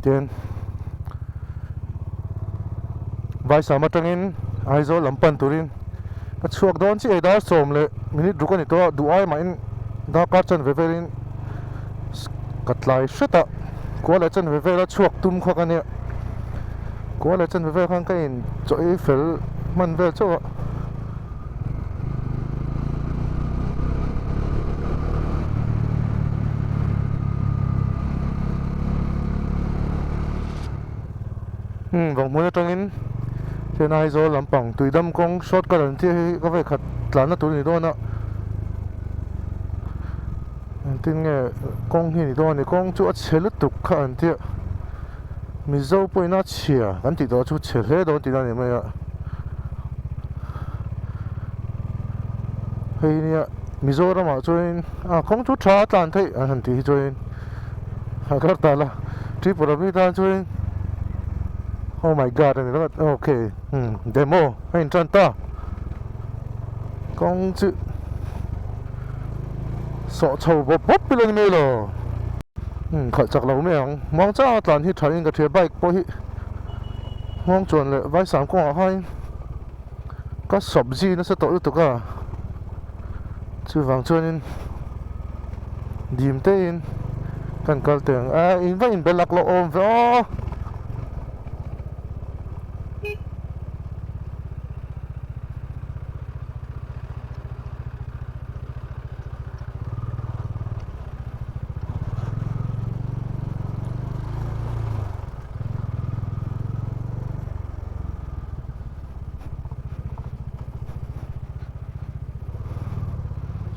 Tiyan vai sama tangin aizo lampan turin ka chuak don chi eda som le minute rukan ito duai ma in da ka chan veverin katlai shata ko la chan vevela chuak tum kha kania ko la chan vevel khang kain choi fel man vel chawa vòng mưa tangin thế này rồi làm bằng tùy đâm công short cái lần thì có phải khát lán nó tụi này đó nè tin nghe công hi đó này công chỗ chế lứt tục khá anh thì mình dâu bôi nó chia anh thì đó chỗ chế hết đó thì đó này mày ạ hay nè mình dâu đó mà chơi công chỗ trả tan thấy anh thì chơi cái đó là chỉ bảo mình ta chơi. Oh my god, anh đó ok demo anh chân ta công chữ sợ chầu bóp lên mê lo khỏi chặt lâu mẹ mong cha toàn hi thấy cái thuyền bike bôi mong chuẩn lại vai sáng qua hai các sập gì nó sẽ tội được cả chứ vàng chơi nên điểm tên cần cần tưởng in vai in bên lạc lộ ôm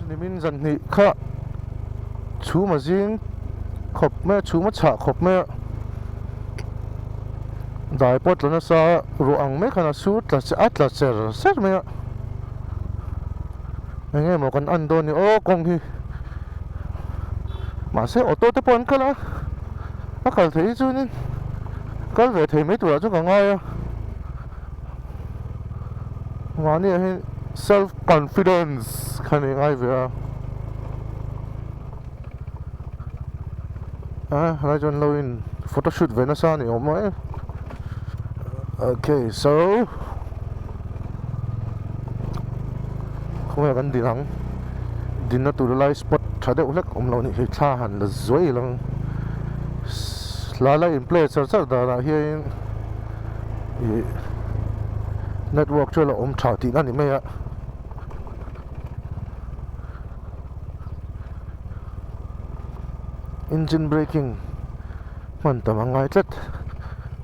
vậy mình dần nhị khá chú mà riêng khop mẹ chú mà chả khop mẹ đại bớt là nó sao ruộng mấy cái suốt là sẽ xét mẹ anh nghe một con ăn đồn thì ô con thì mà sẽ ô tô tới bốn cái lá nó cần thấy chứ nên cái về thì mấy tuổi chứ còn ngay mà này self confidence cái này ngay về lại chọn lâu in photoshoot về nó sao này ổn mấy okay so không phải cái gì lắm din na turu lai spot thade ulek omlo ni thla han la zoi lang la in place sar da la hi network cho la thau ti na ni me ya engine braking man tamangai tlet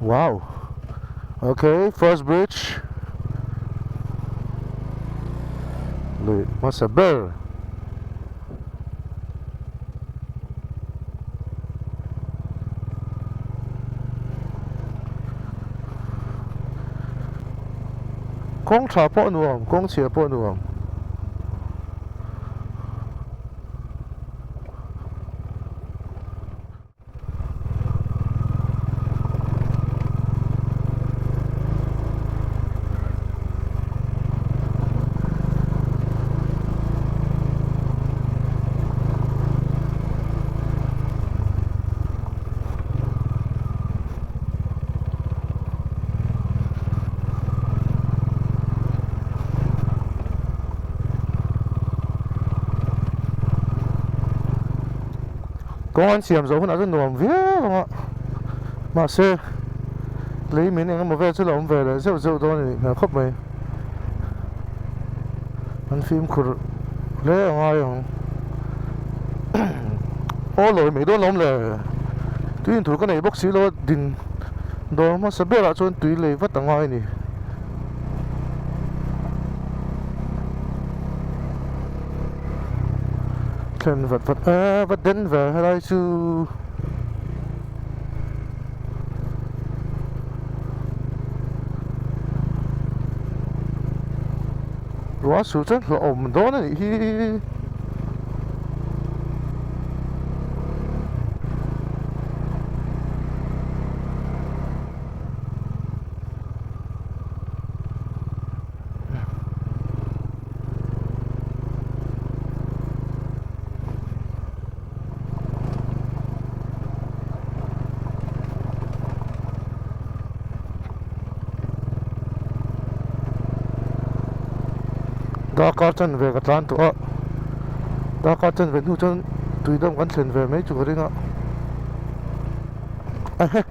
wow okay first bridge lui masa ber công trả bộ nuông công chia bộ nuông công an xiêm dấu nó rất nuông vía mà xe lấy miếng này một về chứ là về là rượu thôi này khóc mày anh phim khử lẽ ngoài không ô lỗi mấy đứa lắm là tuy nhiên thủ cái này bốc xí lo đình đó mà sắp biết là cho tùy lấy vắt ở ngoài này khen vật đến về hay là chứ quá sự rất là ổn đó này Dakar chan về cái lan tụ á Dakar chan về nu chan tùy đông gắn thuyền về mấy chục cái ngã ai hết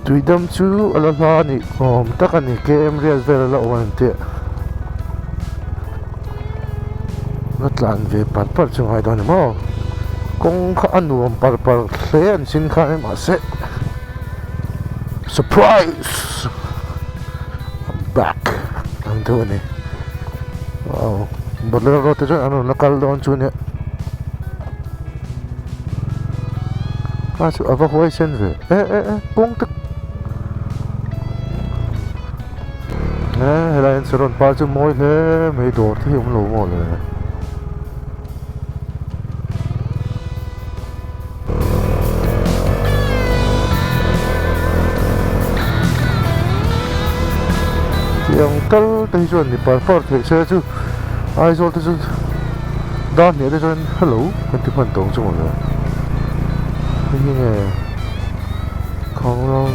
tùy đâm chú ở là nị ôm tất cả nị cái em riêng về là ổn thế nó làm về bản part trong hai đó mà cũng khá ăn uống part thế anh xin khai mà sẽ surprise I'm back ang tuwa ni wow bala rote dyan ano nakal doon chun ya kaso evacuation về kung tức hay là anh sẽ pa cho môi thế mấy đồ thì không lỗ mồ rồi yang tal tay chuan ni par par thek se chu ai zol te chu dan ne te chuan hello kan ti pan tong chu mo la ni nge khong lo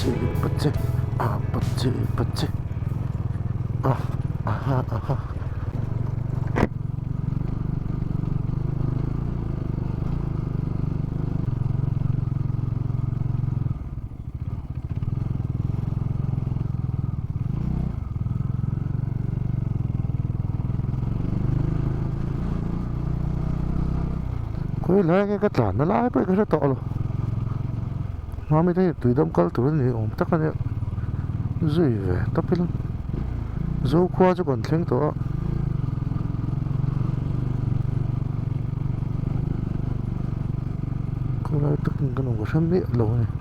Pache, pache, pache. Aha, aha. Koi lai cái tlan nó laiไปก็จะต่อเลยมาไม่ได้ตุยดำกัลตัวนี้ผมตักเนี่ยจุยเว้ยตับไปแล้วจูขวาจะก่อนเที่ยงตัวก็เลยตักกันงก็ฉันไม่รู้เนี่ย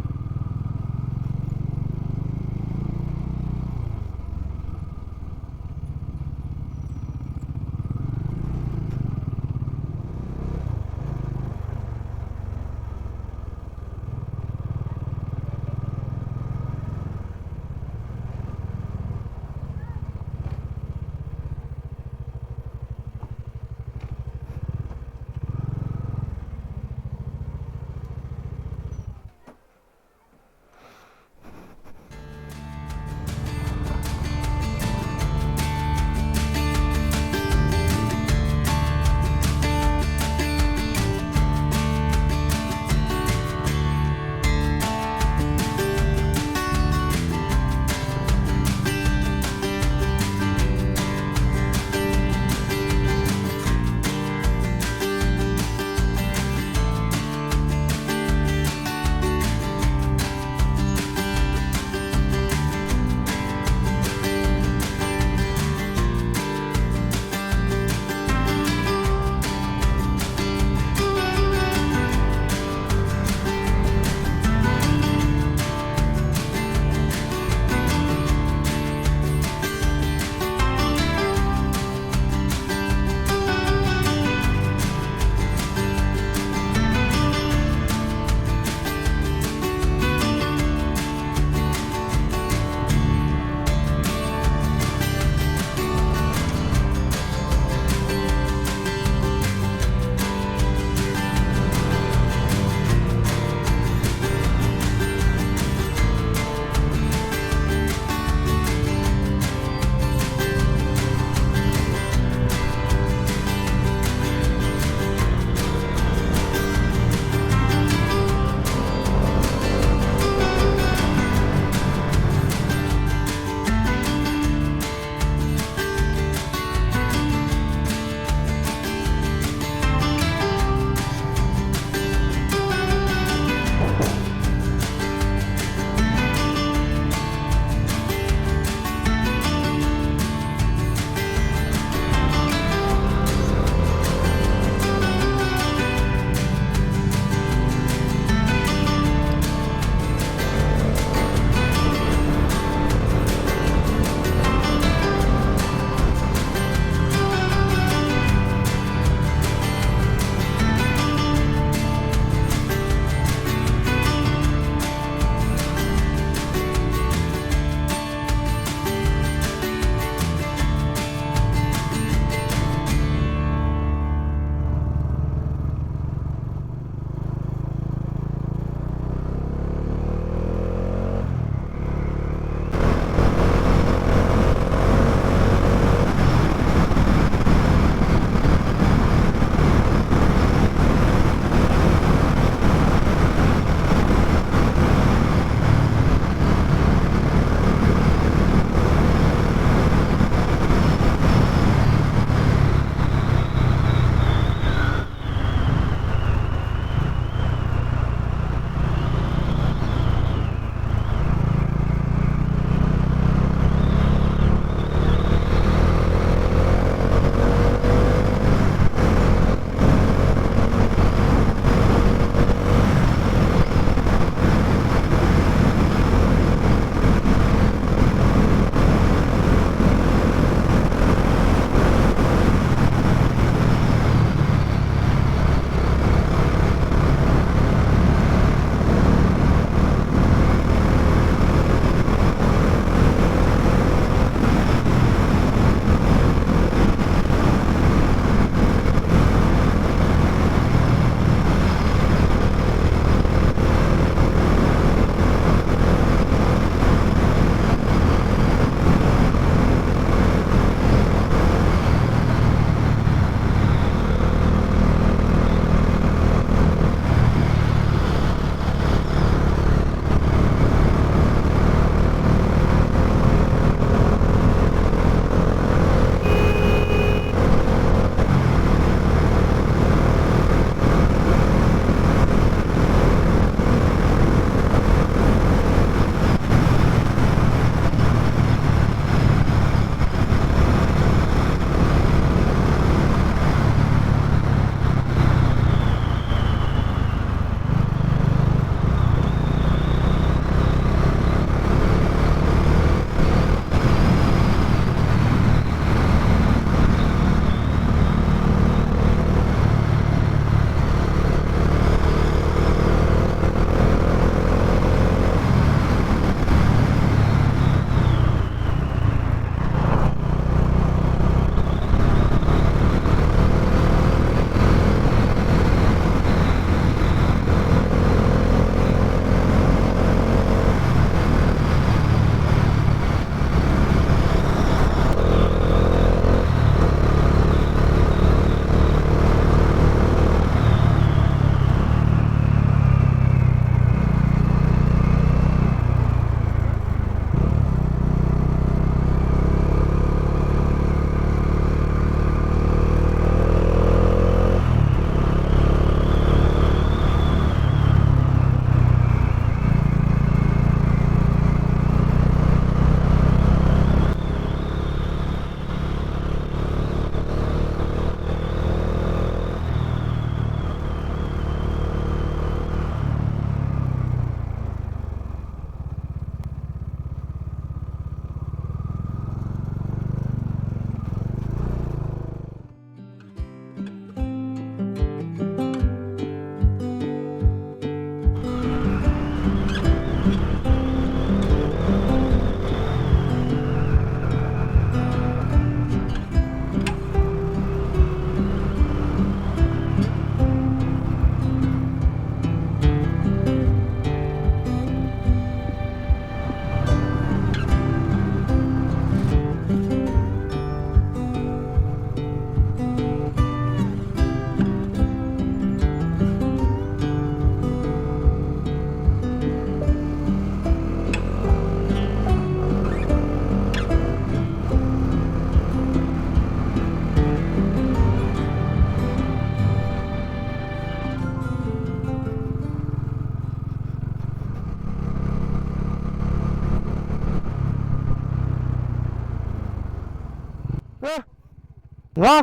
ngó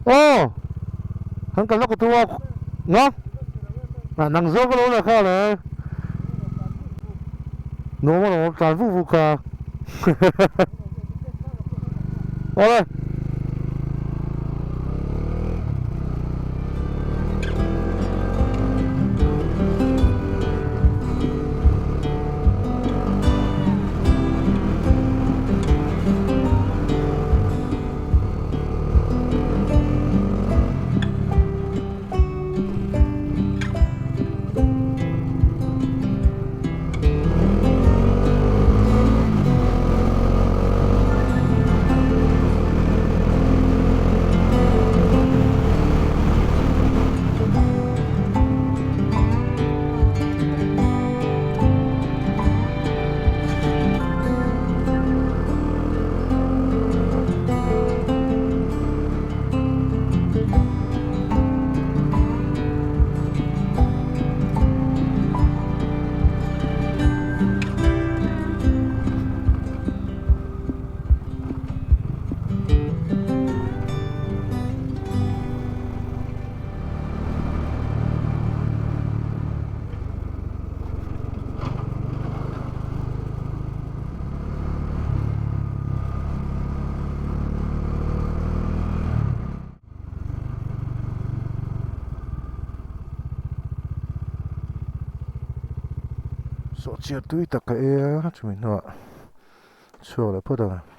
ô hắn cầm nó của tôi ngó à nàng dâu cái lỗ này khác này nó mà nó tràn vụ vụ cả ôi so chia tui ta ka e chu min ho so la poda